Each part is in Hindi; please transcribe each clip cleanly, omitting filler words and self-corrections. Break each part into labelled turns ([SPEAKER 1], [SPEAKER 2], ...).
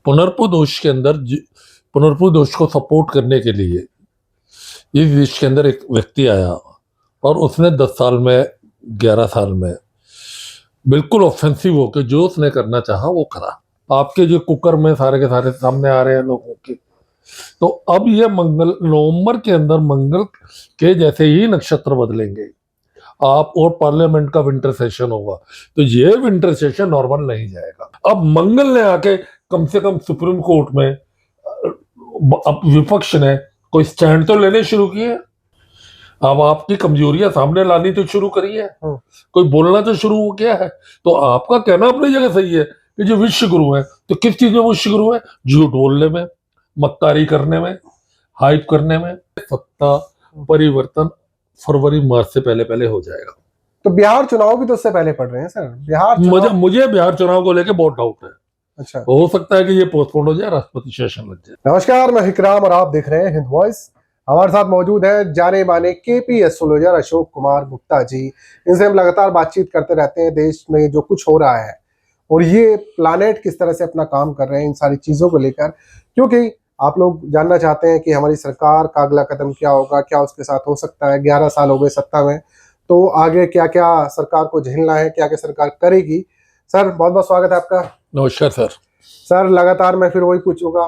[SPEAKER 1] पुनर्पु दोष के अंदर पुनर्पु दोष को सपोर्ट करने के लिए इस देश के अंदर एक व्यक्ति आया और उसने 10 साल में 11 साल में बिल्कुल ऑफेंसिव होकर जो उसने करना चाहा वो करा। आपके जो कुकर में सारे के सारे सामने आ रहे हैं लोगों के। तो अब ये मंगल नवंबर के अंदर मंगल के जैसे ही नक्षत्र बदलेंगे आप और पार्लियामेंट का विंटर सेशन होगा, तो ये विंटर सेशन नॉर्मल नहीं जाएगा। अब मंगल ने आके कम से कम सुप्रीम कोर्ट में अब विपक्ष ने कोई स्टैंड तो लेने शुरू किए। अब आपकी कमजोरियां सामने लानी तो शुरू करी है, कोई बोलना तो शुरू हो गया है। तो आपका कहना अपनी जगह सही है कि जो विश्व गुरु है, तो किस चीज में विश्व गुरु है? झूठ बोलने में, मक्कारी करने में, हाइप करने में। सत्ता परिवर्तन फरवरी मार्च से पहले पहले हो जाएगा।
[SPEAKER 2] तो बिहार चुनाव भी तो उससे पहले पड़ रहे हैं सर। बिहार
[SPEAKER 1] मुझे बिहार चुनाव को लेकर बहुत डाउट है। अच्छा, हो सकता है कि ये पोस्टपोन हो जाए, राष्ट्रपति सेशन लग जाए।
[SPEAKER 2] नमस्कार, मैं विक्राम और आप देख रहे हैं हिंद वॉइस। हमारे साथ मौजूद है जाने माने केपी एस्ट्रोलॉजर अशोक कुमार गुप्ता जी। इनसे हम लगातार बातचीत करते रहते हैं देश में जो कुछ हो रहा है और ये प्लानेट किस तरह से अपना काम कर रहे हैं इन सारी चीजों को लेकर, क्योंकि आप लोग जानना चाहते हैं कि हमारी सरकार का अगला कदम क्या होगा, क्या उसके साथ हो सकता है। 11 साल हो गए सत्ता में, तो आगे क्या क्या सरकार को झेलना है, क्या क्या सरकार करेगी। सर बहुत बहुत स्वागत है आपका।
[SPEAKER 1] नमस्कार सर।
[SPEAKER 2] सर लगातार मैं फिर वही पूछूंगा,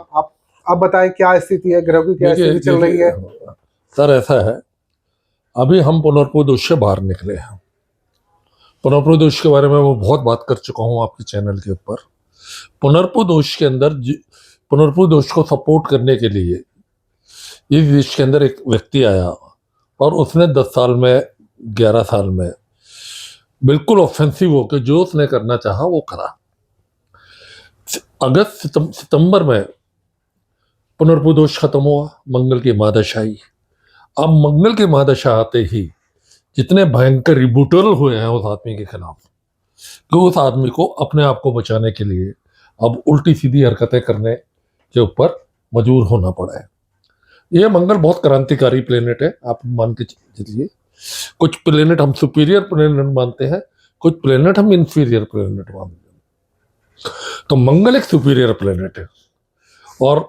[SPEAKER 2] आप बताएं क्या स्थिति है, ग्रह की क्या स्थिति चल रही है।
[SPEAKER 1] सर ऐसा है, अभी हम पुनर्पु दोष से बाहर निकले हैं। पुनर्पु दोष के बारे में मैं बहुत बात कर चुका हूं आपके चैनल के ऊपर। पुनर्पु दोष के अंदर पुनर्पु दोष को सपोर्ट करने के लिए इस देश के अंदर एक व्यक्ति आया और उसने 10 साल में 11 साल में बिल्कुल ऑफेंसिव होकर जो उसने करना चाहा वो करा। अगस्त सितंबर में पुनर्पु दोष खत्म हुआ, मंगल की महादशा आई। अब मंगल की महादशा आते ही जितने भयंकर रिबूटल हुए हैं उस आदमी के खिलाफ, कि उस आदमी को अपने आप को बचाने के लिए अब उल्टी सीधी हरकतें करने के ऊपर मजबूर होना पड़ा है। यह मंगल बहुत क्रांतिकारी प्लेनेट है, आप मान के चलिए। कुछ प्लेनेट हम सुपीरियर प्लेनेट मानते हैं, कुछ प्लेनेट हम इंफीरियर प्लेनेट मानते हैं। तो मंगल एक सुपीरियर प्लेनेट है और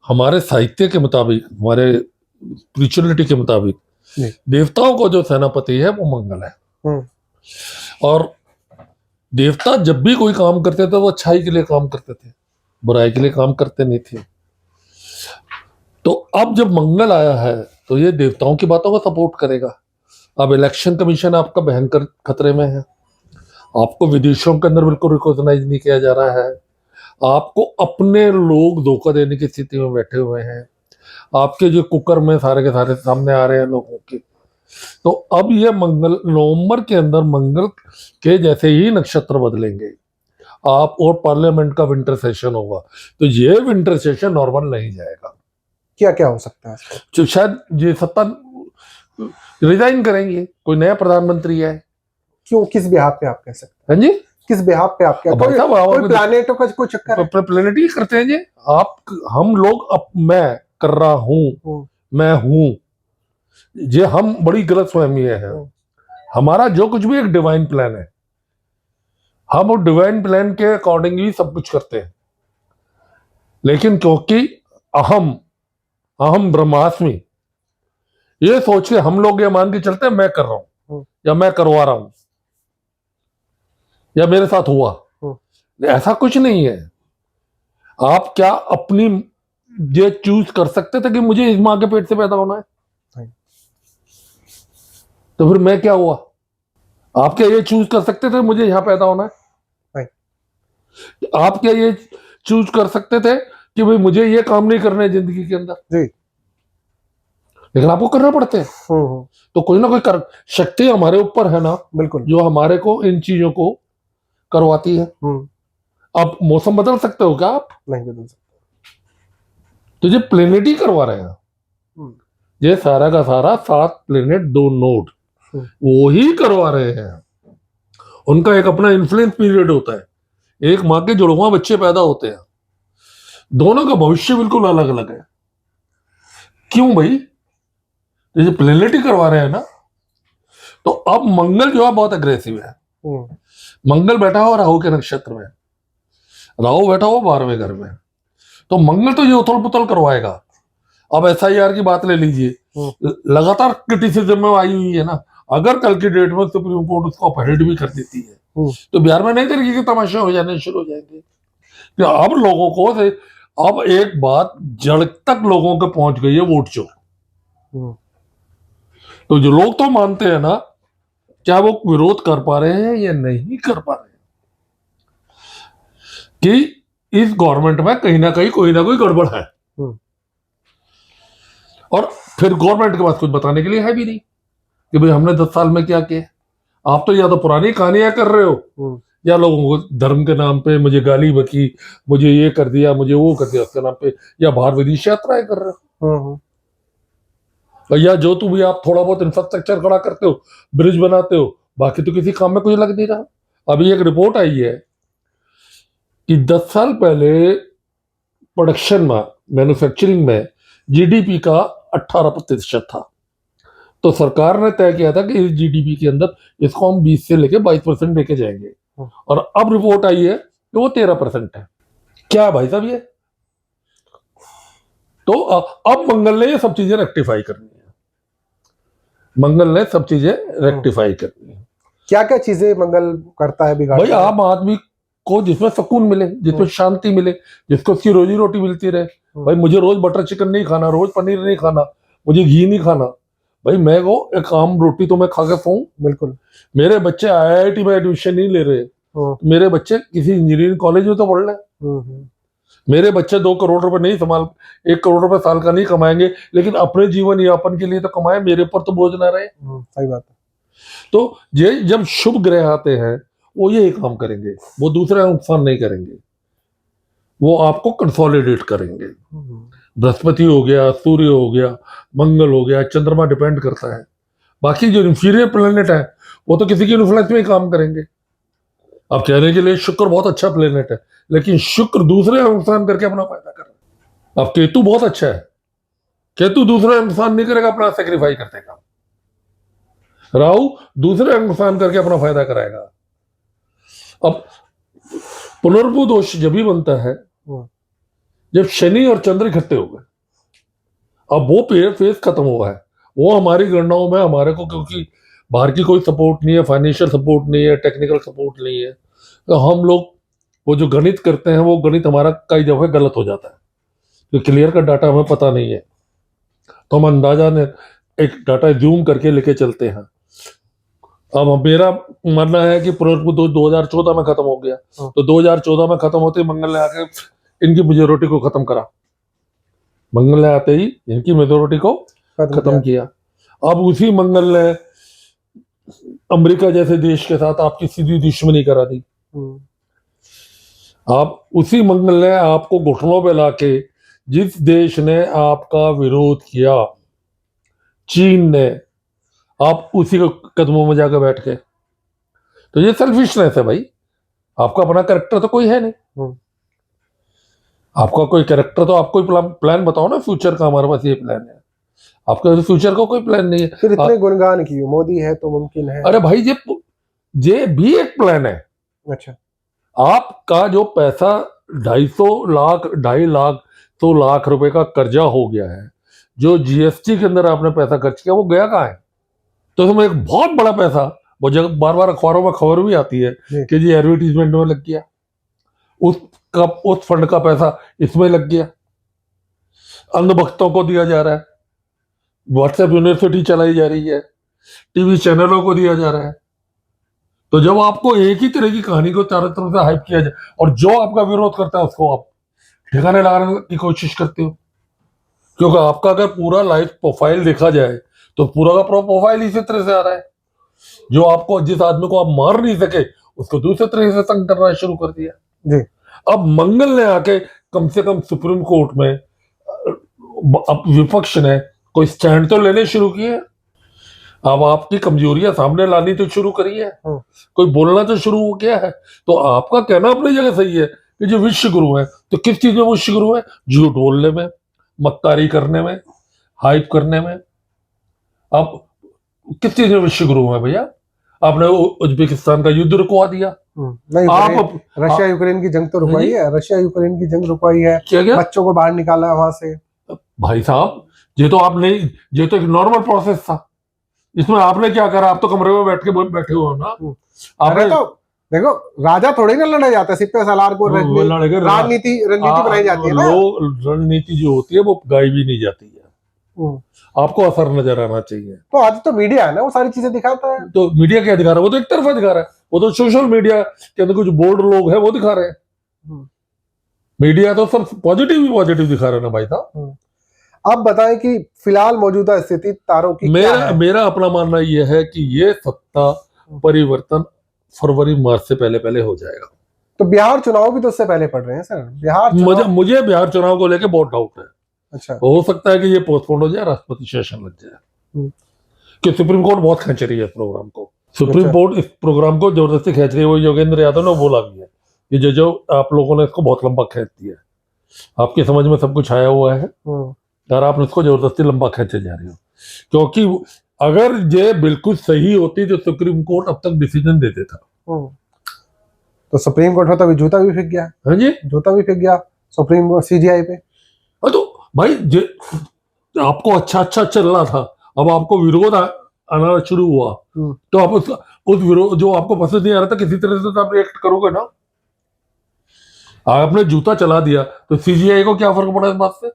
[SPEAKER 1] हमारे साहित्य के मुताबिक, हमारे स्पिरिचुअलिटी के मुताबिक देवताओं को जो सेनापति है वो मंगल है। और देवता जब भी कोई काम करते थे वो अच्छाई के लिए काम करते थे, बुराई के लिए काम करते नहीं थे। तो अब जब मंगल आया है तो ये देवताओं की बातों को सपोर्ट करेगा। अब इलेक्शन कमीशन आपका भयंकर खतरे में है, आपको विदेशों के अंदर बिल्कुल रिकॉग्नाइज नहीं किया जा रहा है, आपको अपने लोग धोखा देने की स्थिति में बैठे हुए हैं, आपके जो कुकर में सारे के सारे सामने आ रहे हैं लोगों के। तो अब ये मंगल नवंबर के अंदर मंगल के जैसे ही नक्षत्र बदलेंगे आप और पार्लियामेंट का विंटर सेशन होगा, तो ये विंटर सेशन नॉर्मल नहीं जाएगा।
[SPEAKER 2] क्या क्या हो सकता है?
[SPEAKER 1] तो शायद ये सत्ता रिजाइन करेंगे, कोई नया प्रधानमंत्री है।
[SPEAKER 2] क्यों, किस बिहाफ पे आप कह सकते हैं?
[SPEAKER 1] हाँ जी,
[SPEAKER 2] किस बिहाफ पे आप कोई प्लैनेटों का कोई चक्कर है?
[SPEAKER 1] प्लेनेट ही करते हैं जी आप, हम लोग। अब मैं कर रहा हूं, मैं हूं, ये हम बड़ी गलत फहमी है। हमारा जो कुछ भी एक डिवाइन प्लान है, हम उस डिवाइन प्लान के अकॉर्डिंग ही सब कुछ करते हैं। लेकिन क्योंकि अहम ब्रह्मास्मि, ये सोच के हम लोग ये मान के चलते हैं मैं कर रहा हूं या मैं करवा रहा हूं या मेरे साथ हुआ। ऐसा कुछ नहीं है। आप क्या अपनी ये चूज कर सकते थे कि मुझे इस माँ के पेट से पैदा होना है? तो फिर मैं क्या हुआ? आप क्या ये चूज कर सकते थे मुझे यहां पैदा होना है? आप क्या ये चूज कर सकते थे कि भाई मुझे ये काम नहीं करना है जिंदगी के अंदर जी, लेकिन आपको करना पड़ते हैं। तो कोई ना कोई शक्ति हमारे ऊपर है ना, बिल्कुल, जो हमारे को इन चीजों को करवाती है। अब मौसम बदल सकते हो क्या आप? नहीं बदल सकते। तो ये प्लेनेट ही करवा रहे हैं, ये सारा का सारा 7 प्लेनेट 2 नोड वो ही करवा रहे हैं। उनका एक अपना इन्फ्लुएंस पीरियड होता है, एक माँ के जुड़वा बच्चे पैदा होते हैं, दोनों का भविष्य बिल्कुल अलग अलग है। क्यों भाई? ये प्लेनेट ही करवा रहे हैं ना। तो अब मंगल जो है बहुत अग्रेसिव है। मंगल बैठा हुआ राहु के नक्षत्र में, राहु बैठा हुआ 12वें घर में। तो मंगल तो ये उथल पुथल करवाएगा। अब एसआईआर की बात ले लीजिए, लगातार क्रिटिसिज्म में आई हुई है ना। अगर कल की डेट में सुप्रीम कोर्ट उसको अपहेड भी कर देती है तो बिहार में नई तरीके के तमाशे हो जाने शुरू हो जाएंगे। कि अब लोगों को अब एक बात जड़ तक लोगों के पहुंच गई है, वोट चोर। तो जो लोग तो मानते हैं ना, क्या वो विरोध कर पा रहे हैं या नहीं कर पा रहे हैं कि इस गवर्नमेंट में कहीं ना कहीं कोई ना कोई गड़बड़ है। और फिर गवर्नमेंट के पास कुछ बताने के लिए है भी नहीं कि भाई हमने 10 साल में क्या किया। आप तो या तो पुरानी कहानियां कर रहे हो या लोगों को धर्म के नाम पे मुझे गाली बकी, मुझे ये कर दिया, मुझे वो कर दिया उसके नाम पे, या बाहर विदेश यात्राएं कर रहे हो, या जो तुम भी आप थोड़ा बहुत इंफ्रास्ट्रक्चर खड़ा करते हो, ब्रिज बनाते हो, बाकी तो किसी काम में कुछ लग नहीं रहा। अभी एक रिपोर्ट आई है कि 10 साल पहले प्रोडक्शन में, मैन्युफैक्चरिंग में जीडीपी का 18% था। तो सरकार ने तय किया था कि इस जीडीपी के अंदर इसको हम 20 से लेके 22% लेके जाएंगे, और अब रिपोर्ट आई है कि वो 13% है। क्या भाई साहब ये? तो अब मंगल ने ये सब चीजें रेक्टिफाई करनी है। मंगल ने सब चीजें रेक्टिफाई करनी है।
[SPEAKER 2] क्या क्या चीजें मंगल करता है बिगाड़?
[SPEAKER 1] भाई आम आदमी को जिसमें सुकून मिले, जिसमें शांति मिले, जिसको उसकी रोजी रोटी मिलती रहे। भाई मुझे रोज बटर चिकन नहीं खाना, रोज पनीर नहीं खाना, मुझे घी नहीं खाना। भाई मैं को एक आम रोटी तो मैं खा के सोऊं।
[SPEAKER 2] बिल्कुल।
[SPEAKER 1] मेरे बच्चे आईआईटी में एडमिशन नहीं ले रहे, मेरे बच्चे किसी इंजीनियरिंग कॉलेज में तो पढ़ रहे। मेरे बच्चे 2 करोड़ रुपए नहीं संभाल, 1 करोड़ रुपए साल का नहीं कमाएंगे, लेकिन अपने जीवन यापन के लिए तो कमाए, मेरे पर तो बोझ ना रहे।
[SPEAKER 2] सही बात है।
[SPEAKER 1] तो ये जब शुभ ग्रह आते हैं वो यही काम करेंगे, वो दूसरे नुकसान नहीं करेंगे, वो आपको कंसोलिडेट करेंगे। बृहस्पति हो गया, सूर्य हो गया, मंगल हो गया, चंद्रमा डिपेंड करता है। बाकी जो इंफीरियर प्लेनेट है वो तो किसी की इन्फ्लुएंस में ही काम करेंगे। अब कहने के लिए शुक्र बहुत अच्छा प्लेनेट है, लेकिन शुक्र दूसरे नुकसान करके अपना फायदा कर रहा है। अब केतु बहुत अच्छा है, केतु दूसरा नुकसान नहीं करेगा, अपना सेक्रीफाई कर देगा। राहु दूसरे नुकसान करके अपना फायदा कराएगा। अब पुनर्भू दोष जब भी बनता है जब शनि और चंद्र इकट्ठे हो गए। अब वो फेज खत्म हुआ है, वो हमारी गणनाओं में हमारे को, क्योंकि बाहर की कोई सपोर्ट नहीं है, फाइनेंशियल सपोर्ट नहीं है, टेक्निकल सपोर्ट नहीं है, तो हम लोग वो जो गणित करते हैं वो गणित हमारा कई दफे गलत हो जाता है, तो क्लियर का डाटा हमें पता नहीं है, तो हम अंदाजा ने एक डाटा जूम करके लेके चलते हैं। अब मेरा मानना है कि पुनर्भू 2014 में खत्म हो गया, तो 2014 में खत्म होते ही मंगल ने आके इनकी मेजोरिटी को खत्म करा। मंगल ने आते ही इनकी मेजोरिटी को खत्म किया। अब उसी मंगल ने अमेरिका जैसे देश के साथ आपकी सीधी दुश्मनी करा दी। आप उसी मंगल ने आपको घुटनों पे लाके, जिस देश ने आपका विरोध किया, चीन ने, आप उसी के कदमों में जाकर बैठ गए। तो ये सेल्फिशनेस है भाई। आपका अपना कैरेक्टर तो कोई है नहीं, आपका कोई कैरेक्टर तो, आप कोई प्लान बताओ ना फ्यूचर का। हमारे पास ये प्लान है, आपका फ्यूचर का कोई प्लान नहीं है।
[SPEAKER 2] फिर इतने गुणगान किए, मोदी है तो मुमकिन है।
[SPEAKER 1] अरे भाई ये भी एक प्लान है।
[SPEAKER 2] अच्छा,
[SPEAKER 1] आपका जो पैसा 2.5 लाख 100 लाख रुपए का कर्जा हो गया है, जो जीएसटी के अंदर आपने पैसा खर्च किया, वो गया कहाँ है? तो उसमें एक बहुत बड़ा पैसा, वो जगह बार बार अखबारों में खबर भी आती है कि जी एडवर्टीजमेंट में लग गया, उस फंड का पैसा इसमें लग गया, अंधभक्तों को दिया जा रहा है, व्हाट्सएप यूनिवर्सिटी चलाई जा रही है, टीवी चैनलों को दिया जा रहा है। तो जब आपको एक ही तरह की कहानी को चारों तरफ से हाइप किया जाए और जो आपका विरोध करता है उसको आप ठिकाने लगाने की कोशिश करते हो, क्योंकि आपका अगर पूरा लाइफ प्रोफाइल देखा जाए तो पूरा का पूरा प्रोफाइल इसी तरह से आ रहा है। जो आपको, जिस आदमी को आप मार नहीं सके उसको दूसरे तरह से तंग करना शुरू कर दिया
[SPEAKER 2] जी।
[SPEAKER 1] अब मंगल ने आके कम से कम सुप्रीम कोर्ट में अब विपक्ष ने कोई स्टैंड तो लेने शुरू किए। अब आपकी कमजोरियां सामने लानी तो शुरू करी है, कोई बोलना तो शुरू हो गया है। तो आपका कहना अपनी जगह सही है कि जो विश्व गुरु है, तो किस चीज में विश्व गुरु है? झूठ बोलने में, मक्कारी करने में, हाइप करने में। अब किस चीज में विश्व गुरु है भैया? आपने उज्बेकिस्तान का युद्ध रुकवा दिया।
[SPEAKER 2] नहीं,
[SPEAKER 1] आप
[SPEAKER 2] रशिया यूक्रेन की जंग तो रुकवाई है, रशिया यूक्रेन की जंग रुकवाई है,
[SPEAKER 1] क्या क्या
[SPEAKER 2] बच्चों को बाहर निकाला वहां से।
[SPEAKER 1] भाई साहब, ये तो आप नहीं, ये तो एक नॉर्मल प्रोसेस था। इसमें आपने क्या करा? आप तो कमरे में बैठे हुए हो ना।
[SPEAKER 2] अरे
[SPEAKER 1] आपने
[SPEAKER 2] तो देखो, राजा थोड़े ना लड़े जाते, सिपे सालार को
[SPEAKER 1] वो लड़के
[SPEAKER 2] रणनीति बनाई जाती है ना।
[SPEAKER 1] लोग रणनीति जो होती है वो गाई भी नहीं जाती है, आपको असर नजर आना चाहिए।
[SPEAKER 2] तो आज तो मीडिया है ना, वो सारी चीजें दिखाता है।
[SPEAKER 1] तो मीडिया क्या दिखा रहा है? वो तो एक तरफा दिखा रहा है। वो तो सोशल मीडिया के अंदर कुछ बोर्ड लोग हैं वो दिखा रहे हैं। मीडिया तो सब पॉजिटिव ही पॉजिटिव दिखा रहे हैं ना भाई साहब।
[SPEAKER 2] अब बताएं कि फिलहाल मौजूदा स्थिति तारों की क्या है?
[SPEAKER 1] मेरा अपना मानना यह है कि ये सत्ता परिवर्तन फरवरी मार्च से पहले पहले हो जाएगा।
[SPEAKER 2] तो बिहार चुनाव भी तो उससे पहले पड़ रहे हैं सर, बिहार चुनाव।
[SPEAKER 1] मुझे बिहार चुनाव को लेकर बहुत डाउट है।
[SPEAKER 2] अच्छा,
[SPEAKER 1] हो सकता है कि ये पोस्टपोन हो जाए, राष्ट्रपति सेशन लग जाए, कि सुप्रीम कोर्ट बहुत खींच रही है इस प्रोग्राम को। सुप्रीम कोर्ट इस प्रोग्राम को जबरदस्ती खींच रही है। वो योगेंद्र यादव ने बोला भी है कि जो आप लोगों ने इसको बहुत लंबा खींच दिया, आपकी समझ में सब कुछ आया हुआ है और आप इसको जबरदस्ती लंबा खींचे जा रहे हो। क्योंकि अगर ये बिल्कुल सही होती तो सुप्रीम कोर्ट अब तक डिसीजन दे देता।
[SPEAKER 2] तो सुप्रीम कोर्ट में तो अभी जूता भी फेंक गया।
[SPEAKER 1] हाँ जी,
[SPEAKER 2] जूता भी फेंक गया सुप्रीम कोर्ट सीजीआई पे।
[SPEAKER 1] तो भाई आपको अच्छा चल रहा था, अब आपको विरोध आना शुरू हुआ, तो आप उस विरोध जो आपको पसंद नहीं आ रहा था किसी तरह से तो आप रिएक्ट करोगे ना। आपने जूता चला दिया तो सीजीआई को क्या फर्क पड़ा इस बात से?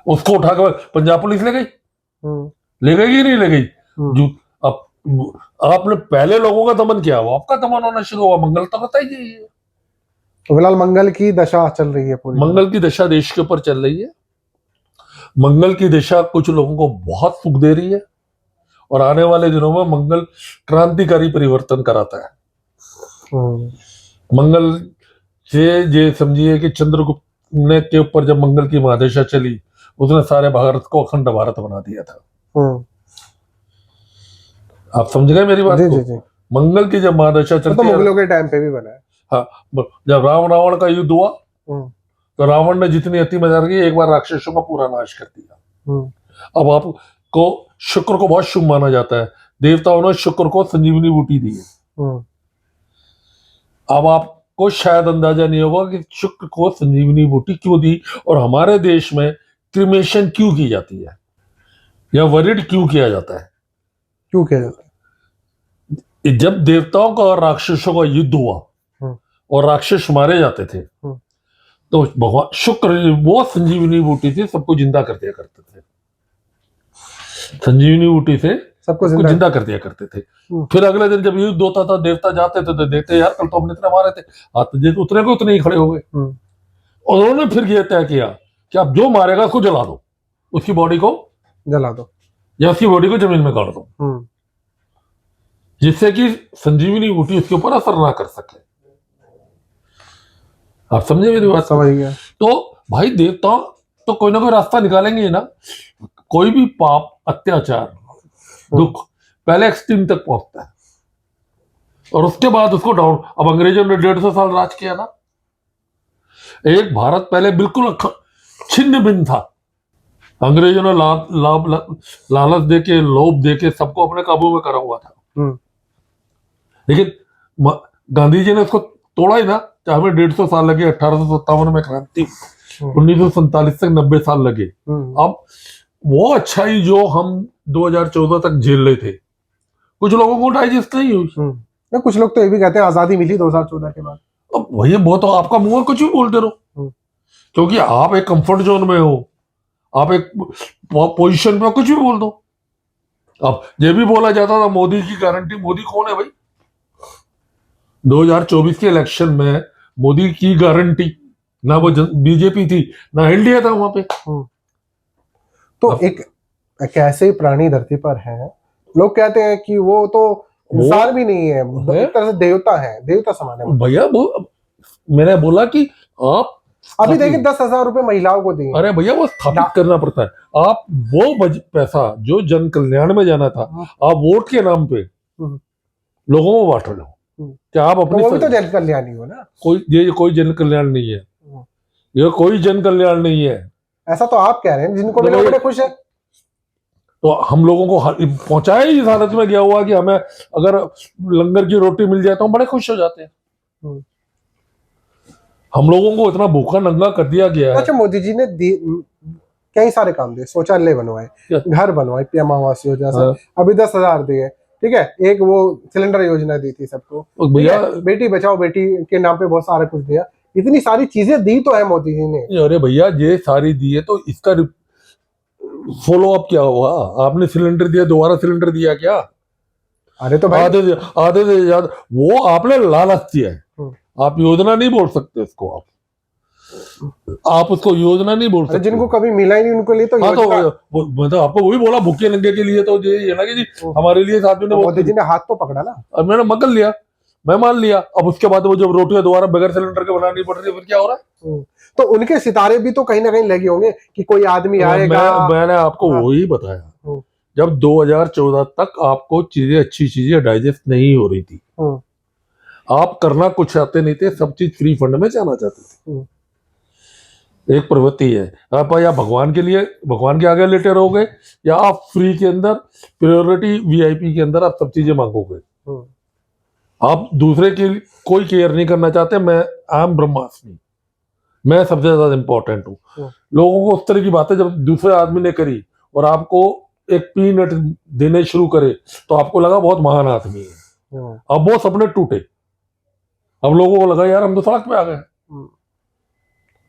[SPEAKER 1] उसको उठाकर पंजाब पुलिस ले गई, ले गई कि नहीं ले गई? अब आपने पहले लोगों का दमन किया, वो आपका दमन होना शुरू हुआ। मंगल तो बताइए,
[SPEAKER 2] तो फिलहाल मंगल की दशा चल रही है पूरी।
[SPEAKER 1] मंगल की दशा देश के ऊपर चल रही है। मंगल की दिशा कुछ लोगों को बहुत सुख दे रही है और आने वाले दिनों में मंगल क्रांतिकारी परिवर्तन कराता है। मंगल से ये समझिए कि चंद्रगुप्त ने के ऊपर जब मंगल की महादशा चली, उसने सारे भारत को अखंड भारत बना दिया था। आप समझ गए मेरी बात को?
[SPEAKER 2] जी।
[SPEAKER 1] मंगल की जब महादशा चलती
[SPEAKER 2] तो मुगलों के टाइम पे भी बना है।
[SPEAKER 1] हाँ, जब राम रावण का युद्ध हुआ तो रावण ने जितनी अति मजा की, एक बार राक्षसों का पूरा नाश कर दिया। अब आपको शुक्र को बहुत शुभ माना जाता है, देवताओं ने शुक्र को संजीवनी बूटी दी है। अब आपको शायद अंदाजा नहीं होगा कि शुक्र को संजीवनी बूटी क्यों दी और हमारे देश में क्रिमेशन क्यों की जाती है या वरिड क्यों किया जाता है।
[SPEAKER 2] क्यों किया जाता है?
[SPEAKER 1] जब देवताओं का और राक्षसों का युद्ध हुआ और राक्षस मारे जाते थे तो भगवान शुक्र वो संजीवनी बूटी से सबको जिंदा कर दिया करते थे। संजीवनी बूटी से सबको जिंदा कर दिया करते थे। फिर अगले दिन जब युद्ध होता था, देवता जाते थे तो देखते यार कल तो हमने इतने मारे थे, हाथ उतने को उतने ही खड़े हो गए। और उन्होंने फिर यह तय किया कि आप जो मारेगा उसको जला दो, उसकी बॉडी को जला दो या उसकी बॉडी को जमीन में गाड़ दो, जिससे कि संजीवनी बूटी उसके ऊपर असर ना कर सके। आप समझे मेरी बात?
[SPEAKER 2] समझ गया।
[SPEAKER 1] तो भाई देवता तो कोई ना कोई रास्ता निकालेंगे ना। कोई भी पाप, अत्याचार, दुख पहले एक्सट्रीम तक पहुंचता है और उसके बाद उसको डाउन। अब अंग्रेजों ने 150 साल राज किया ना। एक भारत पहले बिल्कुल छिन्न भिन्न था। अंग्रेजों ने लालच देके, लोभ देके सबको अपने काबू में करा हुआ था। लेकिन गांधी जी ने उसको तोड़ा ही ना। चाहे 150 साल लगे, 1857 में क्रांति, 1947 तक 90 साल लगे। अब वो अच्छाई जो हम 2014 तक झेल रहे थे, कुछ लोगों को डाइजेस्ट नहीं हुई।
[SPEAKER 2] कुछ लोग तो ये भी कहते हैं आजादी मिली 2014 के बाद।
[SPEAKER 1] अब वही बहुत तो आपका मुंह कुछ भी बोलते रहो, क्योंकि आप एक कंफर्ट जोन में हो, आप एक पोजीशन पे कुछ भी बोल दो। अब ये भी बोला जाता था मोदी की गारंटी। मोदी कौन है भाई? 2024 के इलेक्शन में मोदी की गारंटी ना वो बीजेपी थी ना एनडीए था वहां पे।
[SPEAKER 2] तो एक ऐसे प्राणी धरती पर है, लोग कहते हैं कि वो तो इंसान भी नहीं है, एक तरह से देवता है, देवता समान है
[SPEAKER 1] भैया। वो मैंने बोला कि आप
[SPEAKER 2] अभी देखिए 10,000 रुपए महिलाओं को दिए।
[SPEAKER 1] अरे भैया वो स्थापित करना पड़ता है। आप वो पैसा जो जन कल्याण में जाना था, आप वोट के नाम पे लोगों को बांट रहे हो। क्या आप अपनी
[SPEAKER 2] तो वो भी तो जन कल्याण ही हो ना।
[SPEAKER 1] कोई जन कल्याण नहीं है, ये कोई जन कल्याण नहीं है।
[SPEAKER 2] ऐसा तो आप कह रहे हैं, जिनको मिले बड़े खुश है।
[SPEAKER 1] तो हम लोगों को पहुंचाया ही इस हालत में गया हुआ कि हमें अगर लंगर की रोटी मिल जाए तो हम बड़े खुश हो जाते हैं।
[SPEAKER 2] हम्म।
[SPEAKER 1] हम लोगों को इतना भूखा नंगा कर दिया गया है।
[SPEAKER 2] अच्छा, मोदी जी ने कई सारे काम दिए, शौचालय बनवाए,
[SPEAKER 1] क्या?
[SPEAKER 2] घर बनवाए, पीएम आवास योजना से
[SPEAKER 1] हाँ।
[SPEAKER 2] अभी 10,000 दिए, ठीक है, एक वो सिलेंडर योजना दी थी सबको,
[SPEAKER 1] और
[SPEAKER 2] ठीक
[SPEAKER 1] भैया,
[SPEAKER 2] है, बेटी बचाओ बेटी के नाम पे बहुत सारा कुछ दिया, इतनी सारी चीजें दी तो है मोदी जी ने।
[SPEAKER 1] अरे भैया ये सारी दी है तो इसका फॉलो अप क्या हुआ? आपने सिलेंडर दिया, दोबारा सिलेंडर दिया क्या?
[SPEAKER 2] अरे तो भाई,
[SPEAKER 1] आधे से ज्यादा वो आपने लालच दिया है।
[SPEAKER 2] हम्म।
[SPEAKER 1] आप योजना नहीं बोल सकते इसको, आप उसको योजना नहीं बोल
[SPEAKER 2] अरे
[SPEAKER 1] सकते।
[SPEAKER 2] जिनको कभी मिला ही नहीं उनके लिए तो
[SPEAKER 1] हाँ तो
[SPEAKER 2] योजना।
[SPEAKER 1] मतलब आपको वही बोला, भूखे नंगे के लिए तो ये ना कि जी हमारे लिए साथ में
[SPEAKER 2] मोदी जी ने हाथ तो पकड़ा ना।
[SPEAKER 1] और मैंने मगल लिया, मैं मान लिया। अब उसके बाद वो जब रोटियां दोबारा बगैर सिलेंडर के बनानी पड़ रही है, फिर क्या हो रहा है?
[SPEAKER 2] तो उनके सितारे भी तो कहीं ना कहीं लगे होंगे कि कोई आदमी आएगा।
[SPEAKER 1] मैंने आपको
[SPEAKER 2] हाँ।
[SPEAKER 1] वही बताया, जब 2014 तक आपको चीजें, अच्छी चीजें डाइजेस्ट नहीं हो रही थी, आप करना कुछ चाहते नहीं थे, सब चीज फ्री फंड में जाना चाहते थे। एक प्रवृत्ति है, आप या भगवान के लिए, भगवान के आगे लेटे रहोगे, या आप फ्री के अंदर प्रायोरिटी वीआईपी के अंदर आप सब चीजें मांगोगे। आप दूसरे के कोई केयर नहीं करना चाहते। मैं आम ब्रह्मास्मि, मैं सबसे ज्यादा इंपॉर्टेंट हूँ। लोगों को उस तरह की बातें जब दूसरे आदमी ने करी और आपको एक पीनट देने शुरू करे तो आपको लगा बहुत महान आदमी है। अब वो सपने टूटे, अब लोगों को लगा यार हम तो सड़क पे आ गए।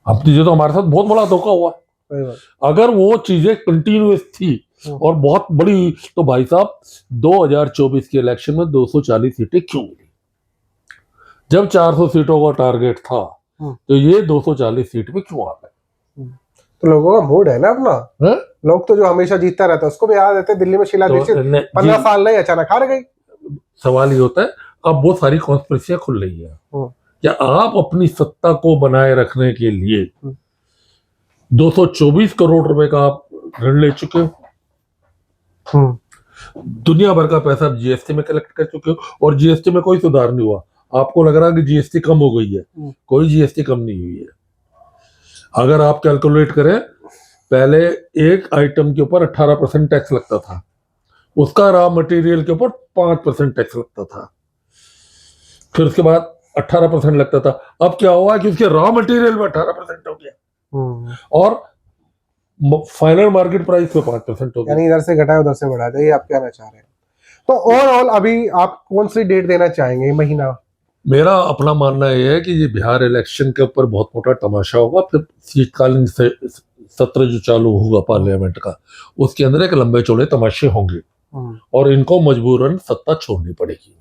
[SPEAKER 1] अब चीजें तो हमारे साथ बहुत बड़ा धोखा हुआ। अगर वो चीजें कंटिन्यूअस थी और बहुत बड़ी, तो भाई साहब 2024 के इलेक्शन में 240 सीटें क्यों मिली? जब 400 सीटों का टारगेट था तो ये 240 सीट पे क्यों आ गए?
[SPEAKER 2] तो लोगों का मूड है ना अपना। लोग तो जो हमेशा जीतता रहता है उसको भी याद रहते हैं। दिल्ली में शीला दीक्षित 15 साल नहीं, अचानक हार गई। सवाल
[SPEAKER 1] ये होता है, अब वो सारी कॉन्स्पिरेसियां खुल रही है। क्या आप अपनी सत्ता को बनाए रखने के लिए 224 करोड़ रुपए का आप ऋण ले चुके हो, दुनिया भर का पैसा जीएसटी में कलेक्ट कर चुके हो और जीएसटी में कोई सुधार नहीं हुआ। आपको लग रहा है कि जीएसटी कम हो गई है, कोई जीएसटी कम नहीं हुई है। अगर आप कैलकुलेट करें, पहले एक आइटम के ऊपर 18% टैक्स लगता था, उसका रॉ मटेरियल के ऊपर 5% टैक्स लगता था, फिर उसके बाद 18% लगता था। अब क्या हुआ कि उसके रॉ मटेरियल में 18% हो गया और फाइनल मार्केट प्राइस पे 5% हो गया।
[SPEAKER 2] यानी इधर से घटाया उधर से बढ़ा दिया, ये आप कहना चाह रहे हैं। तो ओवरऑल अभी आप कौन सी डेट देना चाहेंगे, महीना?
[SPEAKER 1] मेरा अपना मानना यह है कि ये बिहार इलेक्शन के ऊपर बहुत मोटा तमाशा होगा। फिर शीतकालीन सत्र जो चालू होगा पार्लियामेंट का, उसके अंदर एक लंबे चौड़े तमाशे होंगे और इनको मजबूरन सत्ता छोड़नी पड़ेगी।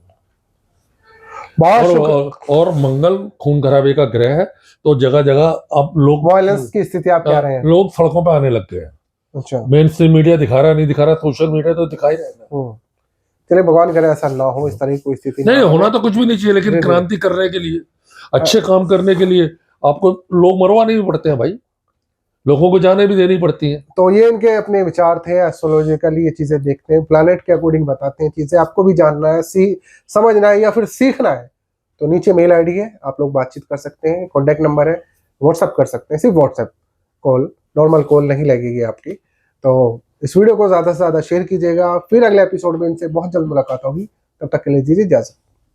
[SPEAKER 1] और मंगल खून खराबे का ग्रह है, तो जगह जगह अब लोग
[SPEAKER 2] वायलेंस की स्थिति आप कह रहे हैं,
[SPEAKER 1] लोग सड़कों पे आने लग गए हैं।
[SPEAKER 2] अच्छा,
[SPEAKER 1] मेन स्ट्रीम मीडिया दिखा रहा नहीं दिखा रहा, सोशल मीडिया तो दिखा ही रहा है।
[SPEAKER 2] चलिए भगवान करे ऐसा ना हो, इस तरह की कोई स्थिति
[SPEAKER 1] नहीं होना तो कुछ भी नहीं चाहिए, लेकिन क्रांति करने के लिए, अच्छे काम करने के लिए आपको लोग मरवाने भी पड़ते हैं भाई, लोगों को जाने भी देनी पड़ती हैं।
[SPEAKER 2] तो ये इनके अपने विचार थे, एस्ट्रोलॉजिकली ये चीजें देखते हैं, प्लैनेट के अकॉर्डिंग बताते हैं चीजें। आपको भी जानना है, समझना है या फिर सीखना है तो नीचे मेल आईडी है, आप लोग बातचीत कर सकते हैं, कॉन्टैक्ट नंबर है, व्हाट्सअप कर सकते हैं, सिर्फ व्हाट्सएप कॉल, नॉर्मल कॉल नहीं लगेगी आपकी। तो इस वीडियो को ज्यादा से ज्यादा शेयर कीजिएगा। फिर अगले एपिसोड में इनसे बहुत जल्द मुलाकात होगी, तब तक के लिए दीजिए इजाजत।